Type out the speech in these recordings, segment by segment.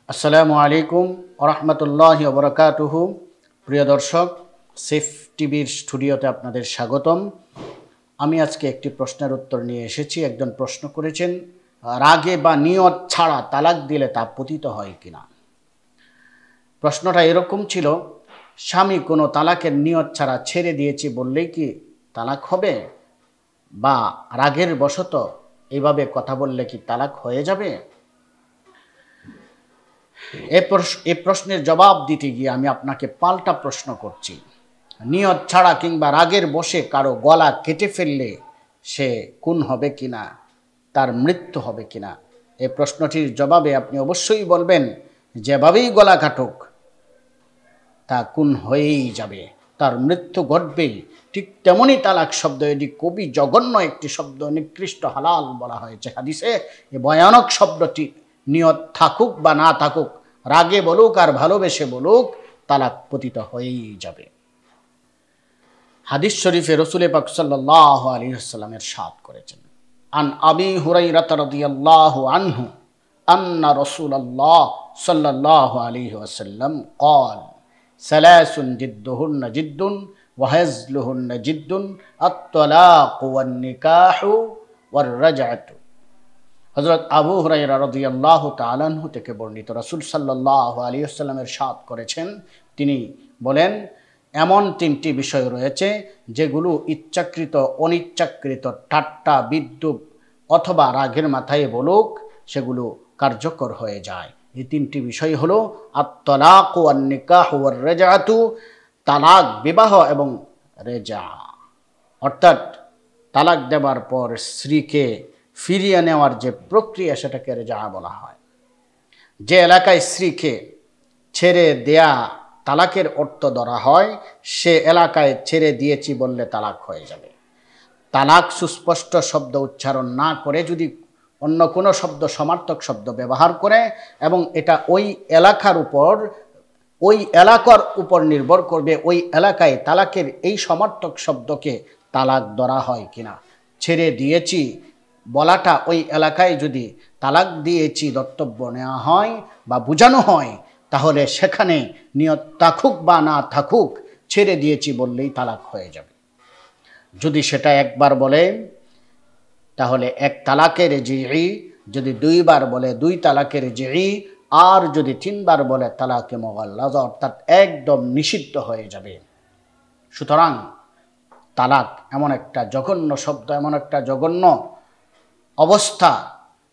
আসসালামু আলাইকুম ওরহমতুল্লাহি ওবরাকাতুহু। প্রিয় দর্শক, সেফ টিভির স্টুডিওতে আপনাদের স্বাগতম। আমি আজকে একটি প্রশ্নের উত্তর নিয়ে এসেছি। একজন প্রশ্ন করেছেন, রাগে বা নিয়ত ছাড়া তালাক দিলে তা পতিত হয় কিনা। প্রশ্নটা এরকম ছিল, স্বামী কোনো তালাকের নিয়ত ছাড়া ছেড়ে দিয়েছি বললেই কি তালাক হবে, বা রাগের বশত এইভাবে কথা বললে কি তালাক হয়ে যাবে। এই প্রশ্নের জবাব দিতে গিয়ে আমি আপনাকে পাল্টা প্রশ্ন করছি, নিয়ত ছাড়া কিংবা রাগের বশে কারো গলা কেটে ফেললে সে খুন হবে কিনা, তার মৃত্যু হবে কিনা। এই প্রশ্নটির জবাবে আপনি অবশ্যই বলবেন, যেভাবেই গলা কাটুক তা খুন হয়েই যাবে, তার মৃত্যু ঘটবেই। ঠিক তেমনই তালাক শব্দ, এটি খুবই জঘন্য একটি শব্দ, নিকৃষ্ট, হালাল বলা হয়েছে হাদিসে। এই ভয়ানক শব্দটি নিয়ত থাকুক বা না থাকুক, রাগে বলুক আর ভালোবেসে বলুক, তালাক পতিত হয়েই যাবে। হাদিস শরীফে রাসূল পাক সাল্লাল্লাহু আলাইহি ওয়াসাল্লাম ইরশাদ করেছেন, আন আবি হুরায়রা রাদিয়াল্লাহু আনহু আন্না রাসূলুল্লাহ সাল্লাল্লাহু আলাইহি ওয়াসাল্লাম قال ثلاث جدهن جد وهزلهن جد الطلاق والنكاح والرجعة। হযরত আবু হুরায়রা রাদিয়াল্লাহু তাআলা আনহু থেকে বর্ণিত, রাসূল সাল্লাল্লাহু আলাইহি ওয়াসাল্লামের ইরশাদ করেছেন, তিনি বলেন, এমন তিনটি বিষয় রয়েছে যেগুলো ইচ্ছাকৃত অনিচ্ছাকৃত ঠাট্টা বিদ্রূপ অথবা রাগের মাথায় বলুক সেগুলো কার্যকর হয়ে যায়। এই তিনটি বিষয় হলো আত-তালাক ওয়ান নিকাহ ওয়ার রাজআতু, তালাক বিবাহ এবং রেজা, অর্থাৎ তালাক দেওয়ার পর স্ত্রীকে ফিরিয়ে নেওয়ার যে প্রক্রিয়া সেটাকে রেজা বলা হয়। যে এলাকায় স্ত্রীকে ছেড়ে দেয়া তালাকের অর্থ ধরা হয়, সে এলাকায় ছেড়ে দিয়েছি বললে তালাক হয়ে যাবে। তালাক সুস্পষ্ট শব্দ উচ্চারণ না করে যদি অন্য কোনো শব্দ, সমার্থক শব্দ ব্যবহার করে, এবং এটা ওই এলাকার উপর নির্ভর করবে ওই এলাকায় তালাকের এই সমার্থক শব্দকে তালাক ধরা হয় কিনা। ছেড়ে দিয়েছি বলাটা ওই এলাকায় যদি তালাক দিয়েছি দর্তব্য নেওয়া হয় বা বোঝানো হয়, তাহলে সেখানে নিয়ত থাকুক বা না থাকুক, ছেড়ে দিয়েছি বললেই তালাক হয়ে যাবে। যদি সেটা একবার বলে তাহলে এক তালাকের রেজিই, যদি দুইবার বলে দুই তালাকের রেজিই, আর যদি তিনবার বলে তালাকে মুগাল্লাযা, অর্থাৎ একদম নিষিদ্ধ হয়ে যাবে। সুতরাং তালাক এমন একটা জঘন্য শব্দ, এমন একটা জঘন্য অবস্থা,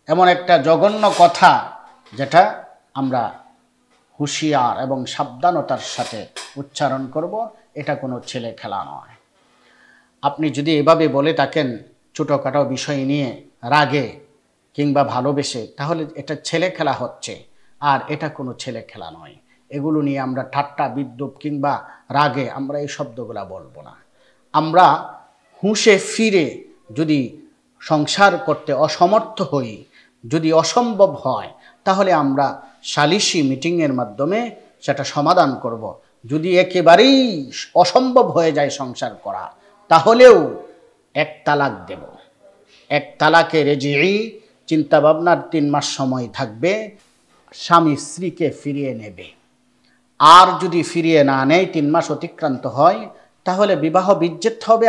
এমন একটা জঘন্য কথা, যেটা আমরা হুঁশিয়ার এবং সাবধানতার সাথে উচ্চারণ করব। এটা কোনো ছেলে খেলা নয়। আপনি যদি এভাবে বলে থাকেন ছোটোখাটো বিষয় নিয়ে রাগে কিংবা ভালোবেসে, তাহলে এটা ছেলে খেলা হচ্ছে, আর এটা কোনো ছেলে খেলা নয়। এগুলো নিয়ে আমরা ঠাট্টা বিদ্রূপ কিংবা রাগে আমরা এই শব্দগুলো বলবো না। আমরা হুঁশে ফিরে যদি সংসার করতে অসমর্থ হই, যদি অসম্ভব হয়, তাহলে আমরা সালিশি মিটিংয়ের মাধ্যমে সেটা সমাধান করব। যদি একেবারেই অসম্ভব হয়ে যায় সংসার করা, তাহলেও এক তালাক দেব। এক তালাকে রেজিই, চিন্তা ভাবনার 3 মাস সময় থাকবে, স্বামী স্ত্রীকে ফিরিয়ে নেবে। আর যদি ফিরিয়ে না নেয়, 3 মাস অতিক্রান্ত হয়, তাহলে বিবাহ বিচ্ছেদ হবে।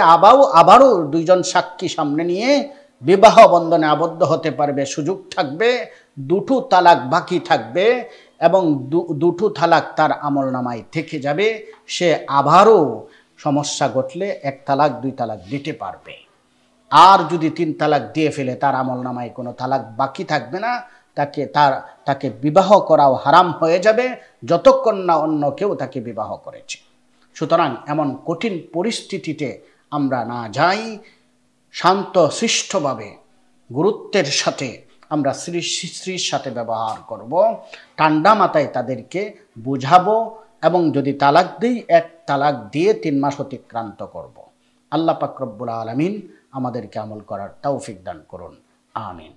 আবারও দুইজন সাক্ষী সামনে নিয়ে বিবাহ বন্ধনে আবদ্ধ হতে পারবে, সুযোগ থাকবে। 2টো তালাক বাকি থাকবে এবং 2টো তালাক তার আমলনামায় থেকে যাবে। সে আবারও সমস্যা ঘটলে 1 তালাক 2 তালাক দিতে পারবে। আর যদি 3 তালাক দিয়ে ফেলে, তার আমলনামায় কোনো তালাক বাকি থাকবে না। তাকে বিবাহ করাও হারাম হয়ে যাবে, যতক্ষণ না অন্য কেউ তাকে বিবাহ করেছে। সুতরাং এমন কঠিন পরিস্থিতিতে আমরা না যাই, শান্ত শিষ্টভাবে গুরুত্বের সাথে আমরা স্ত্রীর সাথে ব্যবহার করব, ঠান্ডা মাথায় তাদেরকে বুঝাবো, এবং যদি তালাক দিই 1 তালাক দিয়ে 3 মাস অতিক্রান্ত করব। আল্লাহ পাক রব্বুল আলামিন আমাদেরকে আমল করার তৌফিক দান করুন। আমিন।